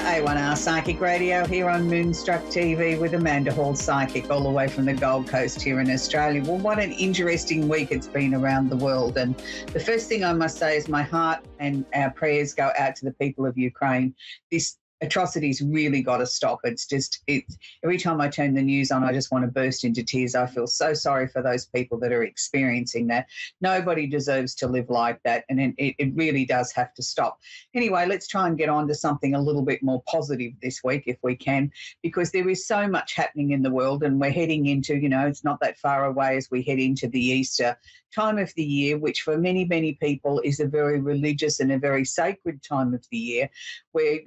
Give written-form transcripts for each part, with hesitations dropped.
A1R Psychic Radio here on Moonstruck TV with Amanda Hall Psychic, all the way from the Gold Coast here in Australia. Well, what an interesting week it's been around the world. And the first thing I must say is my heart and our prayers go out to the people of Ukraine. This atrocity's really got to stop. Every time I turn the news on, I just want to burst into tears. I feel so sorry for those people that are experiencing that. Nobody deserves to live like that, and it really does have to stop. Anyway, let's try and get on to something a little bit more positive this week if we can, because there is so much happening in the world, and we're heading into, it's not that far away as we head into the Easter time of the year, which for many, many people is a very religious and a very sacred time of the year where,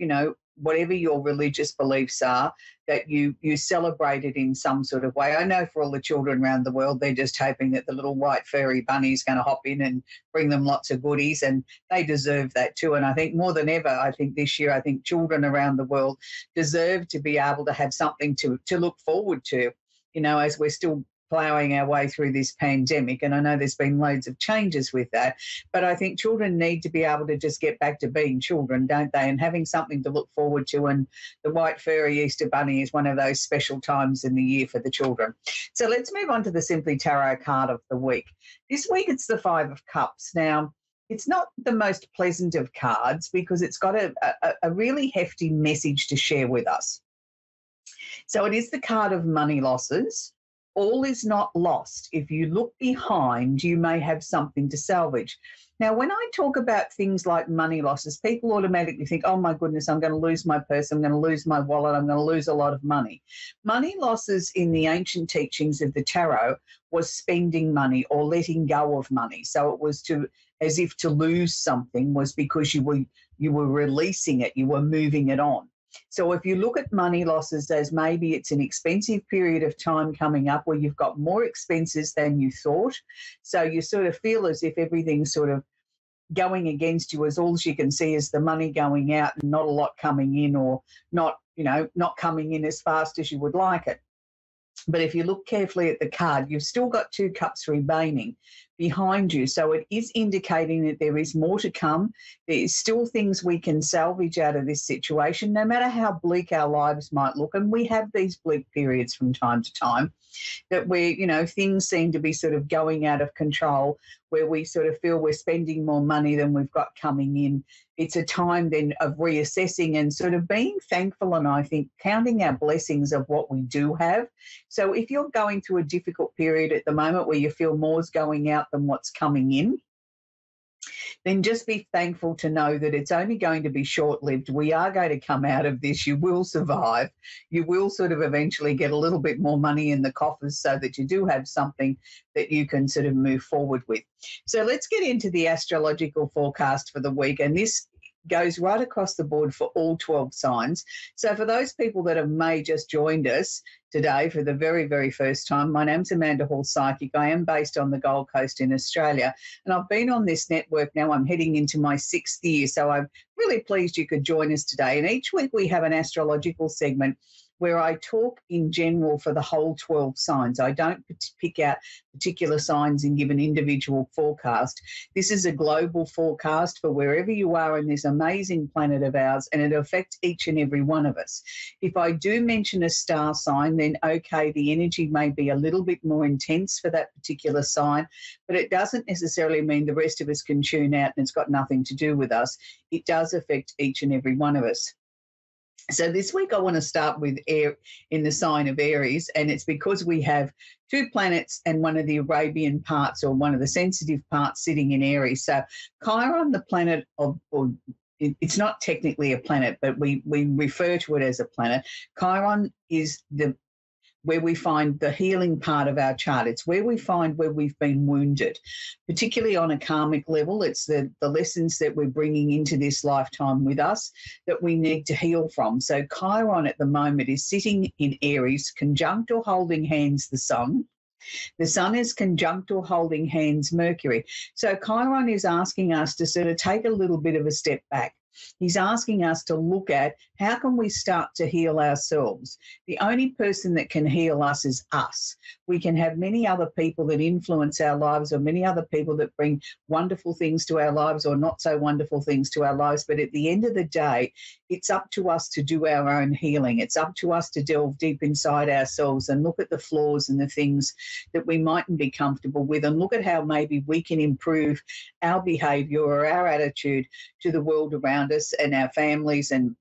whatever your religious beliefs are, that you celebrate it in some sort of way. I know for all the children around the world, they're just hoping that the little white furry bunny is going to hop in and bring them lots of goodies, and they deserve that too. And I think more than ever, this year, children around the world deserve to be able to have something to look forward to, as we're still ploughing our way through this pandemic. And I know there's been loads of changes with that, but I think children need to be able to just get back to being children, don't they? And having something to look forward to. And the white furry Easter bunny is one of those special times in the year for the children. So let's move on to the Simply Tarot card of the week. This week it's the Five of Cups. Now, it's not the most pleasant of cards because it's got a really hefty message to share with us. So it is the card of money losses. All is not lost. If you look behind, you may have something to salvage. Now, when I talk about things like money losses, people automatically think, oh, my goodness, I'm going to lose my purse, I'm going to lose my wallet, I'm going to lose a lot of money. Money losses in the ancient teachings of the tarot was spending money or letting go of money. So it was as if to lose something was because you were releasing it, you were moving it on. So if you look at money losses as maybe it's an expensive period of time coming up where you've got more expenses than you thought, so you sort of feel as if everything's sort of going against you, as all you can see is the money going out and not a lot coming in, or not coming in as fast as you would like it. But if you look carefully at the card, you've still got two cups remaining behind you. So it is indicating that there is more to come. There is still things we can salvage out of this situation, no matter how bleak our lives might look. And we have these bleak periods from time to time that where, things seem to be sort of going out of control, where we sort of feel we're spending more money than we've got coming in. It's a time then of reassessing and sort of being thankful, and I think counting our blessings of what we do have. So if you're going through a difficult period at the moment where you feel more's going out than what's coming in, then just be thankful to know that it's only going to be short-lived. We are going to come out of this. You will survive. You will sort of eventually get a little bit more money in the coffers so that you do have something that you can sort of move forward with. So let's get into the astrological forecast for the week, and this goes right across the board for all 12 signs. So for those people that have may just joined us today for the very, very first time, my name's Amanda Hall Psychic. I am based on the Gold Coast in Australia, and I've been on this network now. I'm heading into my 6th year, so I'm really pleased you could join us today. And each week we have an astrological segment where I talk in general for the whole 12 signs. I don't pick out particular signs and give an individual forecast. This is a global forecast for wherever you are in this amazing planet of ours, and it affects each and every one of us. If I do mention a star sign, then okay, the energy may be a little bit more intense for that particular sign, but it doesn't necessarily mean the rest of us can tune out and it's got nothing to do with us. It does affect each and every one of us. So this week I want to start with air in the sign of Aries, and it's because we have two planets and one of the Arabian parts, or one of the sensitive parts, sitting in Aries. So Chiron, the planet of, or it's not technically a planet, but we refer to it as a planet. Chiron is where we find the healing part of our chart. It's where we find where we've been wounded, particularly on a karmic level. It's the lessons that we're bringing into this lifetime with us that we need to heal from. So Chiron at the moment is sitting in Aries, conjunct or holding hands the sun. The sun is conjunct or holding hands Mercury. So Chiron is asking us to sort of take a little bit of a step back. He's asking us to look at how can we start to heal ourselves. The only person that can heal us is us. We can have many other people that influence our lives, or many other people that bring wonderful things to our lives or not so wonderful things to our lives. But at the end of the day, it's up to us to do our own healing. It's up to us to delve deep inside ourselves and look at the flaws and the things that we mightn't be comfortable with, and look at how maybe we can improve our behavior or our attitude to the world around us and our families and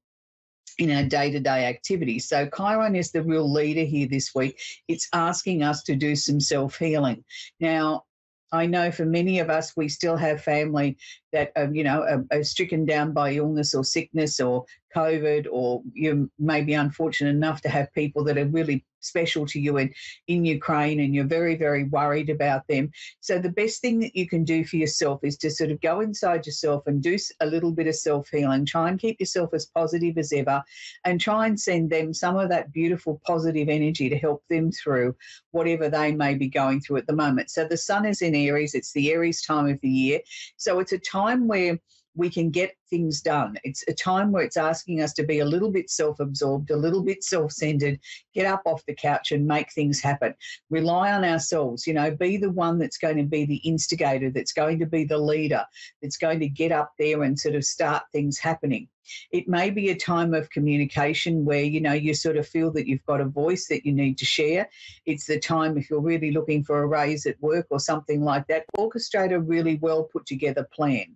in our day-to-day activities. So Chiron is the real leader here this week. It's asking us to do some self-healing. Now, I know for many of us, we still have family that, are stricken down by illness or sickness or COVID, or you may be unfortunate enough to have people that are really special to you in Ukraine, and you're very, very worried about them. So the best thing that you can do for yourself is to sort of go inside yourself and do a little bit of self-healing. Try and keep yourself as positive as ever, and try and send them some of that beautiful positive energy to help them through whatever they may be going through at the moment. So the sun is in Aries. It's the Aries time of the year. So it's a time where we can get things done. It's a time where it's asking us to be a little bit self-absorbed, a little bit self-centered, get up off the couch and make things happen. Rely on ourselves, be the one that's going to be the instigator, that's going to be the leader, that's going to get up there and sort of start things happening. It may be a time of communication where, you sort of feel that you've got a voice that you need to share. It's the time, if you're really looking for a raise at work or something like that, orchestrate a really well put together plan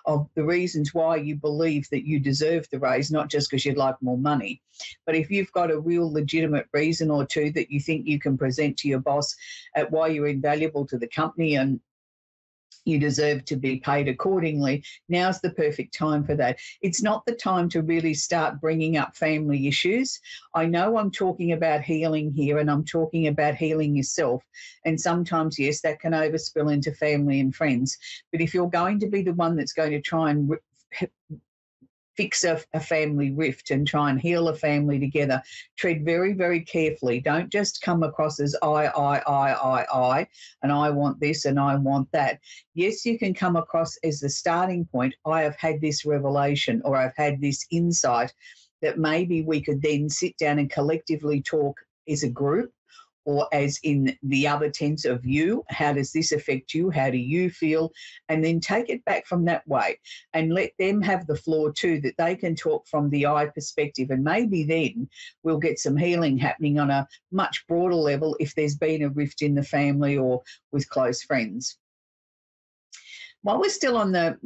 of the reasons why you believe that you deserve the raise, not just because you'd like more money. But if you've got a real legitimate reason or two that you think you can present to your boss at why you're invaluable to the company and you deserve to be paid accordingly, now's the perfect time for that. It's not the time to really start bringing up family issues. I know I'm talking about healing here, and I'm talking about healing yourself. And sometimes, yes, that can overspill into family and friends. But if you're going to be the one that's going to try and fix a family rift and try and heal a family together, tread very, very carefully. Don't just come across as I, and I want this and I want that. Yes, you can come across as the starting point. I have had this revelation, or I've had this insight that maybe we could then sit down and collectively talk as a group, or as in the other tense of you. How does this affect you? How do you feel? And then take it back from that way and let them have the floor too, that they can talk from the I perspective. And maybe then we'll get some healing happening on a much broader level if there's been a rift in the family or with close friends. While we're still on the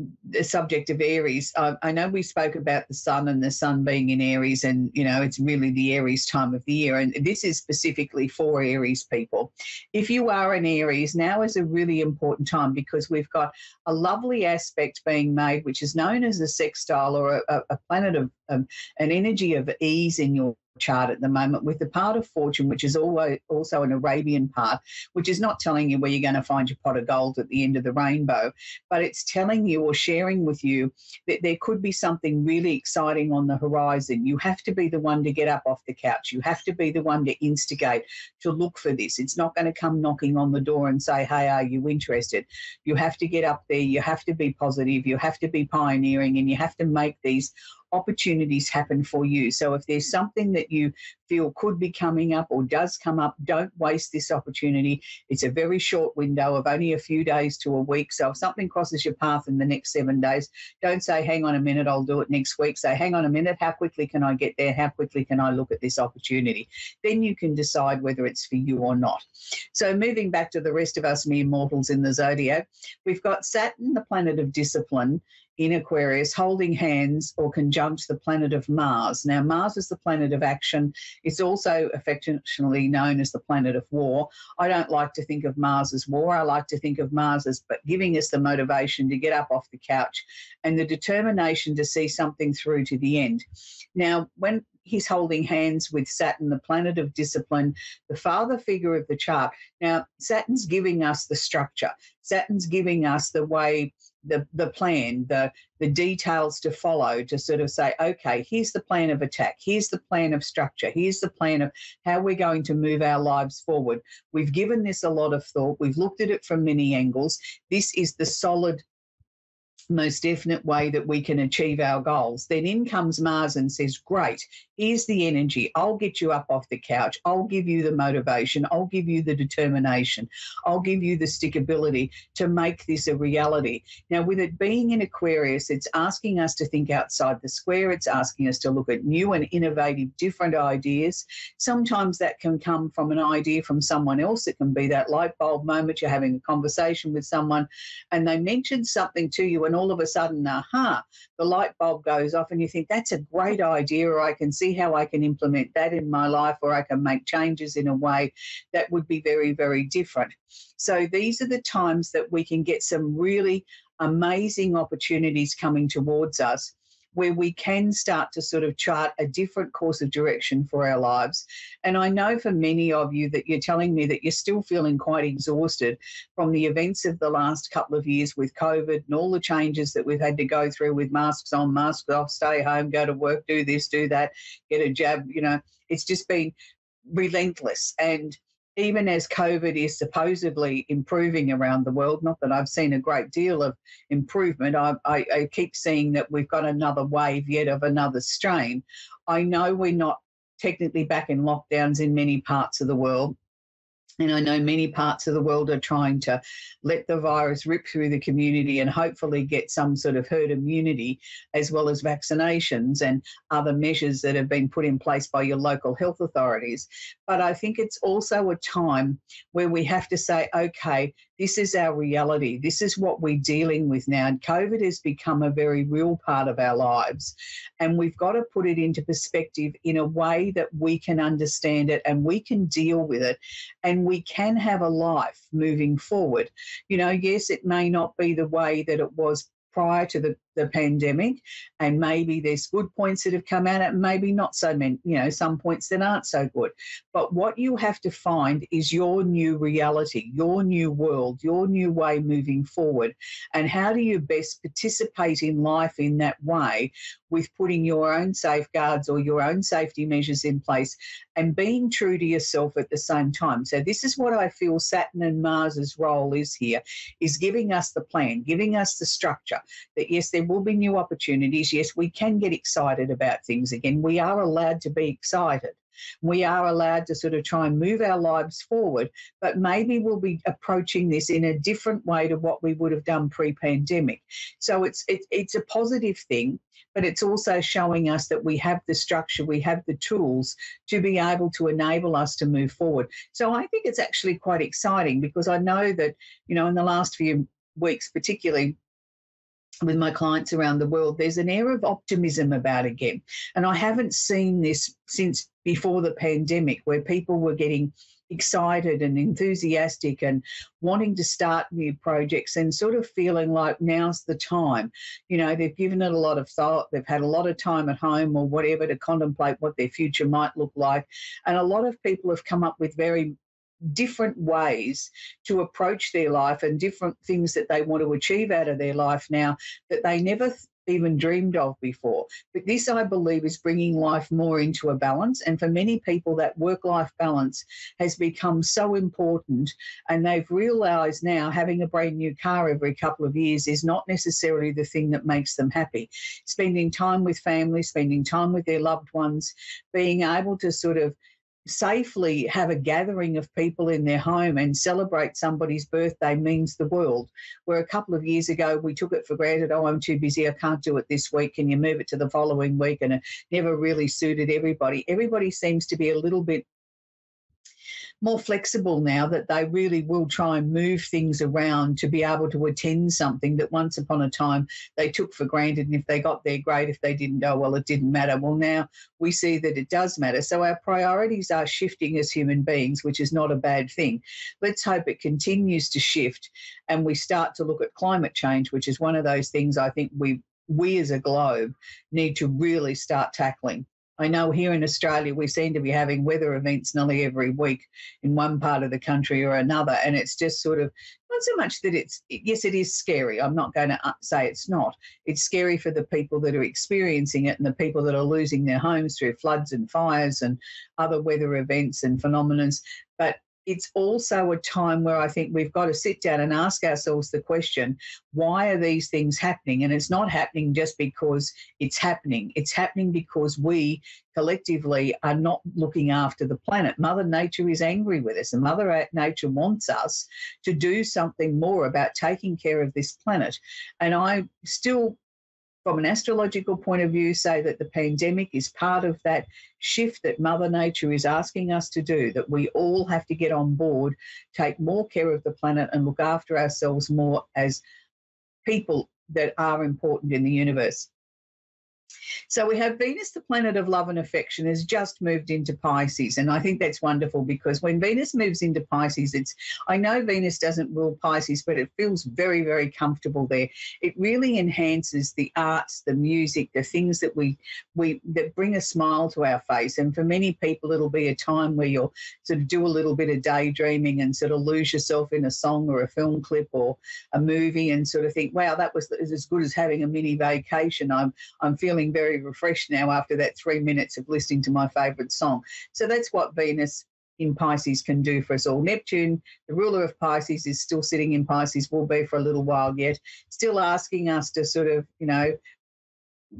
subject of Aries, I know we spoke about the sun and the sun being in Aries, and, it's really the Aries time of the year. And this is specifically for Aries people. If you are an Aries, now is a really important time, because we've got a lovely aspect being made, which is known as a sextile, or a planet of an energy of ease in your chart at the moment, with the part of fortune, which is also an Arabian part, which is not telling you where you're going to find your pot of gold at the end of the rainbow, but it's telling you or sharing with you that there could be something really exciting on the horizon. You have to be the one to get up off the couch. You have to be the one to instigate, to look for this. It's not going to come knocking on the door and say, hey, are you interested? You have to get up there. You have to be positive. You have to be pioneering, and you have to make these opportunities happen for you. So if there's something that you feel could be coming up or does come up, don't waste this opportunity. It's a very short window of only a few days to a week. So if something crosses your path in the next 7 days, don't say, hang on a minute, I'll do it next week. Say, hang on a minute, how quickly can I get there? How quickly can I look at this opportunity? Then you can decide whether it's for you or not. So moving back to the rest of us mere mortals in the zodiac, we've got Saturn, the planet of discipline, in Aquarius, holding hands or conjunct the planet of Mars. Now, Mars is the planet of action. It's also affectionately known as the planet of war. I don't like to think of Mars as war. I like to think of Mars as giving us the motivation to get up off the couch and the determination to see something through to the end. Now, when he's holding hands with Saturn, the planet of discipline, the father figure of the chart. Now, Saturn's giving us the structure. Saturn's giving us the way, the plan, the details to follow, to sort of say, okay, here's the plan of attack, here's the plan of structure, here's the plan of how we're going to move our lives forward. We've given this a lot of thought. We've looked at it from many angles. This is the solid most definite way that we can achieve our goals. Then in comes Mars and says, great, here's the energy. I'll get you up off the couch. I'll give you the motivation. I'll give you the determination. I'll give you the stickability to make this a reality. Now, with it being in Aquarius, it's asking us to think outside the square. It's asking us to look at new and innovative, different ideas. Sometimes that can come from an idea from someone else. It can be that light bulb moment. You're having a conversation with someone and they mention something to you, and all of a sudden, the light bulb goes off and you think, that's a great idea, or I can see how I can implement that in my life, or I can make changes in a way that would be very, very different. So these are the times that we can get some really amazing opportunities coming towards us, where we can start to sort of chart a different course of direction for our lives. And I know for many of you that you're telling me that you're still feeling quite exhausted from the events of the last couple of years with COVID and all the changes that we've had to go through with masks on, masks off, stay home, go to work, do this, do that, get a jab. It's just been relentless. And even as COVID is supposedly improving around the world, not that I've seen a great deal of improvement, I keep seeing that we've got another wave yet of another strain. I know we're not technically back in lockdowns in many parts of the world. And I know many parts of the world are trying to let the virus rip through the community and hopefully get some sort of herd immunity, as well as vaccinations and other measures that have been put in place by your local health authorities. But I think it's also a time where we have to say, okay, this is our reality. This is what we're dealing with now. And COVID has become a very real part of our lives. And we've got to put it into perspective in a way that we can understand it and we can deal with it. And we can have a life moving forward. Yes, it may not be the way that it was prior to the pandemic, and maybe there's good points that have come out and maybe not so many, some points that aren't so good. But what you have to find is your new reality, your new world, your new way moving forward. And how do you best participate in life in that way, with putting your own safeguards or your own safety measures in place and being true to yourself at the same time. So this is what I feel Saturn and Mars's role is here, is giving us the plan, giving us the structure, that yes, there will be new opportunities. Yes, we can get excited about things again. We are allowed to be excited. We are allowed to sort of try and move our lives forward, but maybe we'll be approaching this in a different way to what we would have done pre-pandemic. So it's a positive thing, but it's also showing us that we have the structure, we have the tools to be able to enable us to move forward. So I think it's actually quite exciting, because I know that, in the last few weeks, particularly with my clients around the world, there's an air of optimism about again. And I haven't seen this since before the pandemic, where people were getting excited and enthusiastic and wanting to start new projects and sort of feeling like now's the time. They've given it a lot of thought. They've had a lot of time at home or whatever to contemplate what their future might look like. And a lot of people have come up with very different ways to approach their life and different things that they want to achieve out of their life now that they never even dreamed of before. But this, I believe, is bringing life more into a balance. And for many people, that work-life balance has become so important, and they've realised now having a brand new car every couple of years is not necessarily the thing that makes them happy. Spending time with family, spending time with their loved ones, being able to sort of safely have a gathering of people in their home and celebrate somebody's birthday means the world. Where a couple of years ago we took it for granted, oh, I'm too busy, I can't do it this week, can you move it to the following week? And it never really suited everybody. Everybody seems to be a little bit more flexible now, that they really will try and move things around to be able to attend something that once upon a time they took for granted. And if they got there, great. If they didn't, oh, well, it didn't matter. Well, now we see that it does matter. So our priorities are shifting as human beings, which is not a bad thing. Let's hope it continues to shift and we start to look at climate change, which is one of those things I think we as a globe need to really start tackling. I know here in Australia we seem to be having weather events nearly every week in one part of the country or another, and it's just sort of not so much that yes, it is scary. I'm not going to say it's not. It's scary for the people that are experiencing it and the people that are losing their homes through floods and fires and other weather events and phenomena. But it's also a time where I think we've got to sit down and ask ourselves the question, why are these things happening? And it's not happening just because it's happening. It's happening because we collectively are not looking after the planet. Mother Nature is angry with us, and Mother Nature wants us to do something more about taking care of this planet. And I still, from an astrological point of view, say that the pandemic is part of that shift that Mother Nature is asking us to do, that we all have to get on board, take more care of the planet and look after ourselves more as people that are important in the universe. So we have Venus, the planet of love and affection, has just moved into Pisces. And I think that's wonderful because when Venus moves into Pisces, I know Venus doesn't rule Pisces, but it feels very, very comfortable there. It really enhances the arts, the music, the things that that bring a smile to our face. And for many people, it'll be a time where you'll sort of do a little bit of daydreaming and sort of lose yourself in a song or a film clip or a movie and sort of think, wow, that was as good as having a mini vacation. I'm feeling very refreshed now after that 3 minutes of listening to my favourite song. So that's what Venus in Pisces can do for us all. Neptune, the ruler of Pisces, is still sitting in Pisces, will be for a little while yet, still asking us to sort of,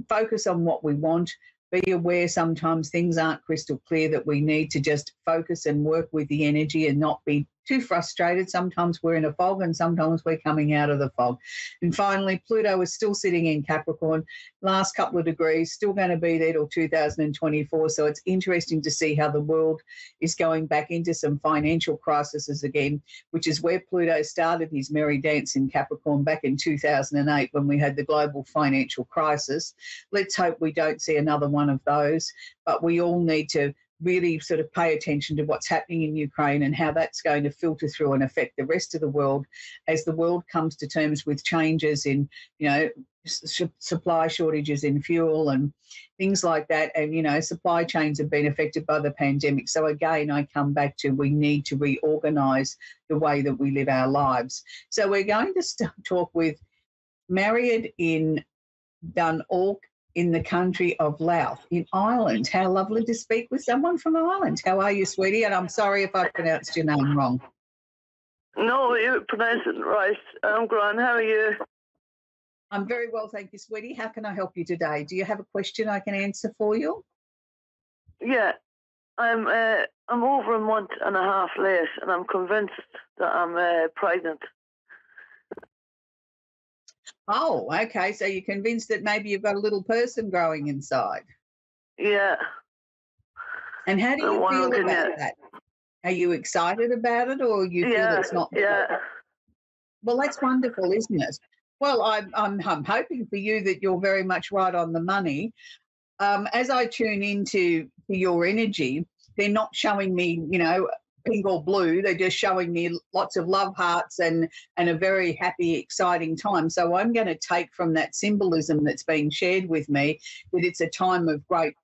focus on what we want. Be aware sometimes things aren't crystal clear, that we need to just focus and work with the energy and not be too frustrated. Sometimes we're in a fog and sometimes we're coming out of the fog. And finally, Pluto is still sitting in Capricorn, last couple of degrees, still going to be there till 2024. So it's interesting to see how the world is going back into some financial crises again, which is where Pluto started his merry dance in Capricorn back in 2008 when we had the global financial crisis. Let's hope we don't see another one of those, but we all need to really sort of pay attention to what's happening in Ukraine and how that's going to filter through and affect the rest of the world as the world comes to terms with changes in, supply shortages in fuel and things like that. And, supply chains have been affected by the pandemic. So again, I come back to we need to reorganise the way that we live our lives. So we're going to talk with Mariad in Dundalk in the country of Louth in Ireland. How lovely to speak with someone from Ireland. How are you, sweetie? And I'm sorry if I pronounced your name wrong. No, you pronounced it right. I'm grand. How are you? I'm very well, thank you, sweetie. How can I help you today? Do you have a question I can answer for you? Yeah, I'm over a month and a half late, and I'm convinced that I'm pregnant. Oh, okay. So you're convinced that maybe you've got a little person growing inside. Yeah. And how do you feel about that? Are you excited about it, or you feel it's not? Yeah. Well, that's wonderful, isn't it? Well, I'm hoping for you that you're very much right on the money. As I tune into your energy, they're not showing me, pink or blue. They're just showing me lots of love hearts and a very happy, exciting time. So I'm going to take from that symbolism that's being shared with me that it's a time of great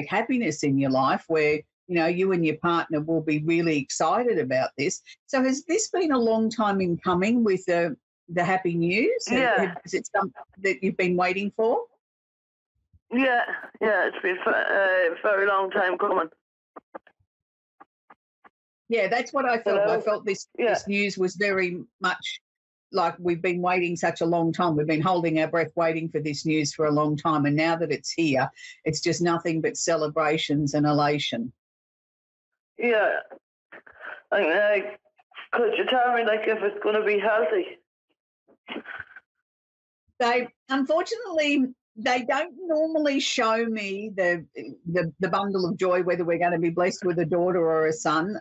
happiness in your life where, you and your partner will be really excited about this. So has this been a long time in coming with the happy news? Yeah. Is it something that you've been waiting for? Yeah, it's been a very long time coming. Yeah, that's what I felt. I felt this news was very much like we've been waiting such a long time. We've been holding our breath waiting for this news for a long time. And now that it's here, it's just nothing but celebrations and elation. Yeah. Could you tell me, if it's going to be healthy? Unfortunately, they don't normally show me the bundle of joy, whether we're going to be blessed with a daughter or a son.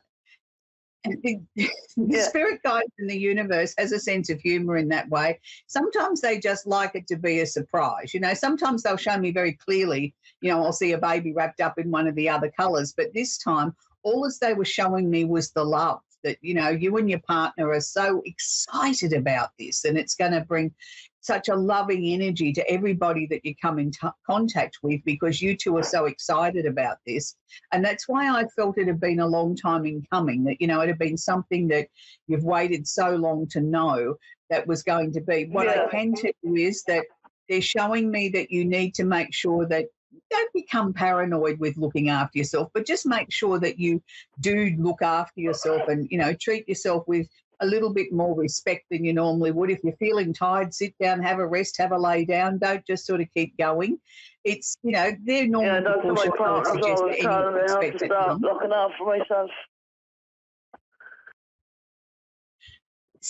The spirit guides in the universe has a sense of humour in that way. Sometimes they just like it to be a surprise. Sometimes they'll show me very clearly, I'll see a baby wrapped up in one of the other colours. But this time, all as they were showing me was the love that, you and your partner are so excited about this, and it's going to bring such a loving energy to everybody that you come in contact with because you two are so excited about this. And that's why I felt it had been a long time in coming, that, it had been something that you've waited so long to know that was going to be. What I can tell you is that they're showing me that you need to make sure that don't become paranoid with looking after yourself, but just make sure that you do look after yourself and, treat yourself with a little bit more respect than you normally would. If you're feeling tired, sit down, have a rest, have a lay down. Don't just sort of keep going. It's, they're normal that's what my precautions I would partner's suggest always to any telling me. I have to expectant start mum. looking out for myself.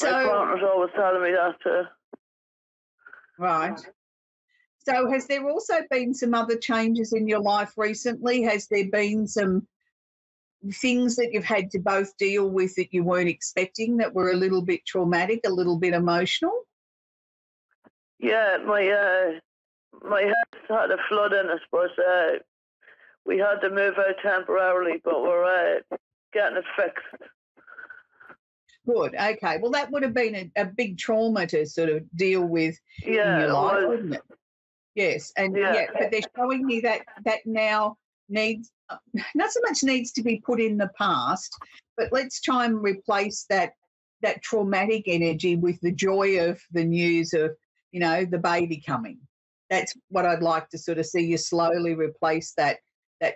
My partner's always telling me that too. Right. So has there also been some other changes in your life recently? Has there been some things that you've had to both deal with that you weren't expecting that were a little bit traumatic, a little bit emotional? Yeah, my house had a flood in us, but we had to move out temporarily, but we're getting it fixed. Good. Okay. Well, that would have been a big trauma to sort of deal with in your life, wouldn't it? Yes. And but they're showing me that now needs not so much needs to be put in the past, but let's try and replace that traumatic energy with the joy of the news of, the baby coming. That's what I'd like to sort of see you slowly replace that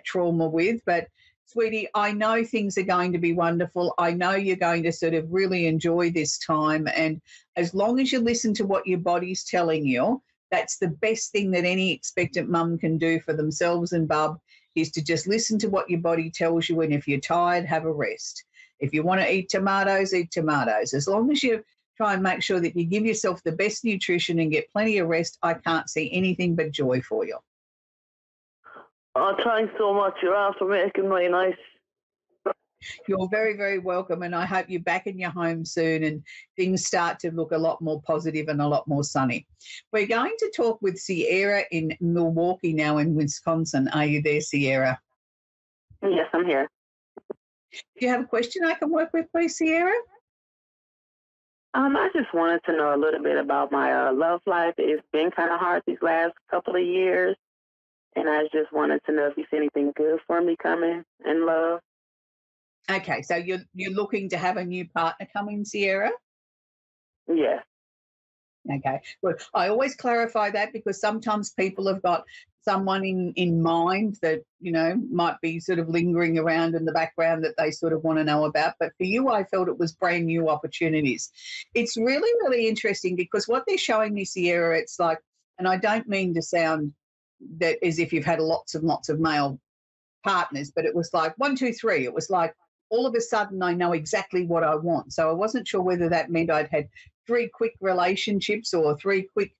trauma with. But sweetie, I know things are going to be wonderful. I know you're going to sort of really enjoy this time. And as long as you listen to what your body's telling you, that's the best thing that any expectant mum can do for themselves and bub, is to just listen to what your body tells you. And if you're tired, have a rest. If you want to eat tomatoes, eat tomatoes. As long as you try and make sure that you give yourself the best nutrition and get plenty of rest, I can't see anything but joy for you. Oh, thanks so much. You're after making my night. You're very, very welcome, and I hope you're back in your home soon and things start to look a lot more positive and a lot more sunny. We're going to talk with Sierra in Milwaukee now in Wisconsin. Are you there, Sierra? Yes, I'm here. Do you have a question I can work with, please, Sierra? I just wanted to know a little bit about my love life. It's been kind of hard these last couple of years, and I just wanted to know if you see anything good for me coming in love. Okay, so you're looking to have a new partner coming, Sierra? Yes. Okay, well, I always clarify that because sometimes people have got someone in mind that, might be sort of lingering around in the background that they sort of want to know about. But for you, I felt it was brand new opportunities. It's really, really interesting because what they're showing me, Sierra, it's like, and I don't mean to sound that as if you've had lots and lots of male partners, but it was like 1, 2, 3. It was like all of a sudden I know exactly what I want. So I wasn't sure whether that meant I'd had 3 quick relationships or 3 quick,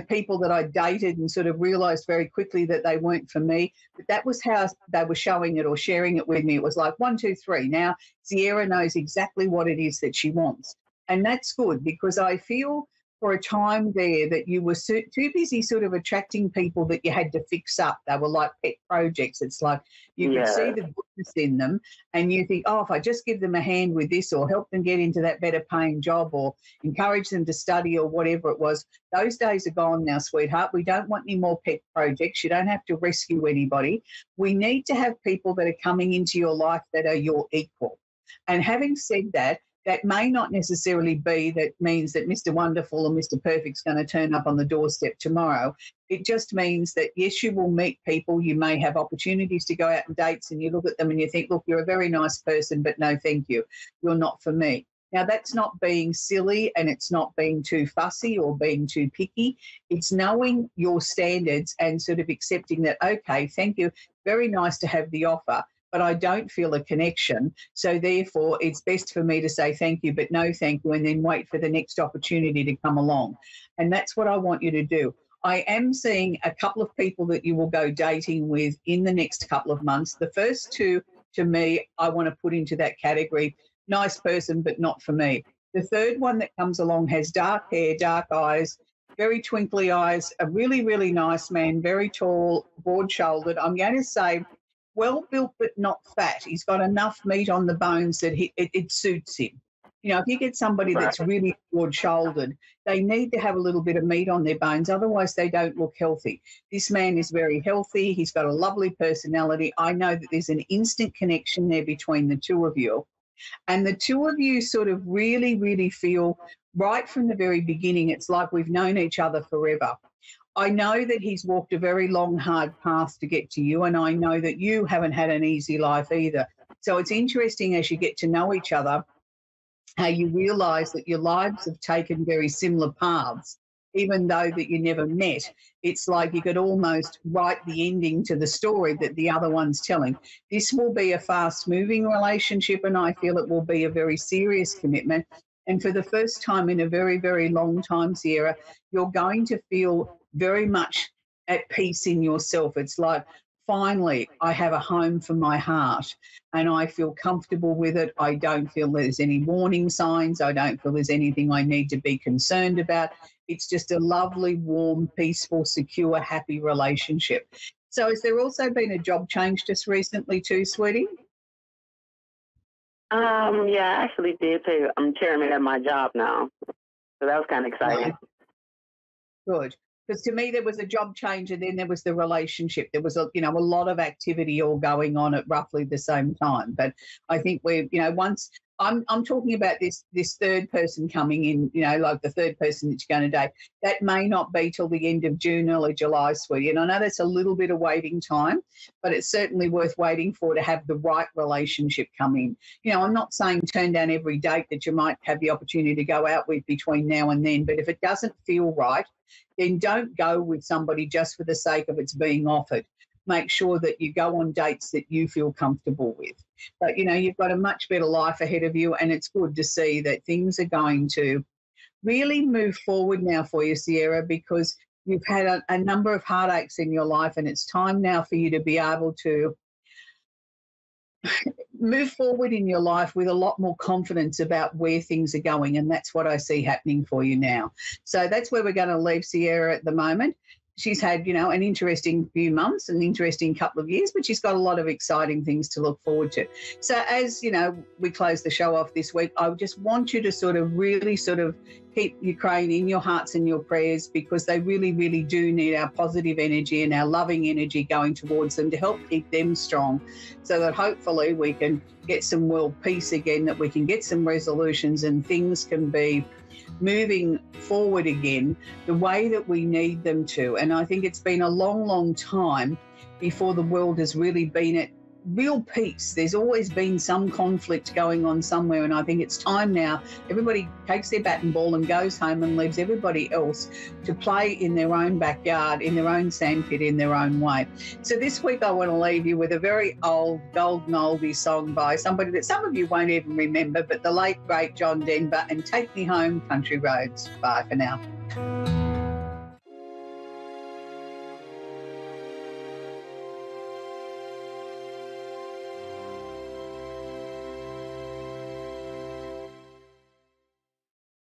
people that I dated and sort of realised very quickly that they weren't for me. But that was how they were showing it or sharing it with me. It was like 1, 2, 3. Now Sierra knows exactly what it is that she wants. And that's good because I feel for a time there that you were too busy sort of attracting people that you had to fix up. They were like pet projects. It's like you could see the goodness in them and you think, oh, if I just give them a hand with this or help them get into that better paying job or encourage them to study or whatever it was, those days are gone now, sweetheart. We don't want any more pet projects. You don't have to rescue anybody. We need to have people that are coming into your life that are your equal. And having said that, that may not necessarily be that means that Mr. Wonderful or Mr. Perfect's going to turn up on the doorstep tomorrow. It just means that, yes, you will meet people. You may have opportunities to go out on dates and you look at them and you think, look, you're a very nice person, but no, thank you. You're not for me. Now, that's not being silly and it's not being too fussy or being too picky. It's knowing your standards and sort of accepting that, okay, thank you, very nice to have the offer, but I don't feel a connection. So therefore, it's best for me to say thank you, but no thank you, and then wait for the next opportunity to come along. And that's what I want you to do. I am seeing a couple of people that you will go dating with in the next couple of months. The first 2, to me, I want to put into that category, nice person, but not for me. The third one that comes along has dark hair, dark eyes, very twinkly eyes, a really, really nice man, very tall, broad-shouldered. I'm going to say well-built but not fat. He's got enough meat on the bones that it suits him. If you get somebody that's really broad-shouldered, they need to have a little bit of meat on their bones, otherwise they don't look healthy. This man is very healthy. He's got a lovely personality. I know that there's an instant connection there between the two of you. And the two of you sort of really, really feel right from the very beginning, it's like we've known each other forever. I know that he's walked a very long, hard path to get to you, and I know that you haven't had an easy life either. So it's interesting as you get to know each other, how you realise that your lives have taken very similar paths, even though that you never met. It's like you could almost write the ending to the story that the other one's telling. This will be a fast-moving relationship, and I feel it will be a very serious commitment. And for the first time in a very, very long time, Sierra, you're going to feel very much at peace in yourself. It's like, finally, I have a home for my heart and I feel comfortable with it. I don't feel there's any warning signs. I don't feel there's anything I need to be concerned about. It's just a lovely, warm, peaceful, secure, happy relationship. So has there also been a job change just recently too, sweetie? Yeah, I actually did too. I'm chairman at my job now. So that was kind of exciting. Good. Because to me, there was a job change and then there was the relationship. There was a lot of activity all going on at roughly the same time. But I think once I'm talking about this third person coming in, like the third person that you're going to date, that may not be till the end of June, early July, sweetie. And I know that's a little bit of waiting time, but it's certainly worth waiting for to have the right relationship come in. I'm not saying turn down every date that you might have the opportunity to go out with between now and then, but if it doesn't feel right, then don't go with somebody just for the sake of it's being offered. Make sure that you go on dates that you feel comfortable with. But, you've got a much better life ahead of you, and it's good to see that things are going to really move forward now for you, Sierra, because you've had a number of heartaches in your life, and it's time now for you to be able to move forward in your life with a lot more confidence about where things are going, and that's what I see happening for you now. So that's where we're going to leave Sierra at the moment. She's had, an interesting few months, an interesting couple of years, but she's got a lot of exciting things to look forward to. So as, we close the show off this week, I just want you to really keep Ukraine in your hearts and your prayers, because they really, really do need our positive energy and our loving energy going towards them to help keep them strong, so that hopefully we can get some world peace again, that we can get some resolutions and things can be moving forward again the way that we need them to. And I think it's been a long, long time before the world has really been at real peace. There's always been some conflict going on somewhere, and I think it's time now everybody takes their bat and ball and goes home and leaves everybody else to play in their own backyard, in their own sandpit, in their own way. So this week I want to leave you with a very old, golden oldie song by somebody that some of you won't even remember, but the late, great John Denver, and Take Me Home, Country Roads. Bye for now.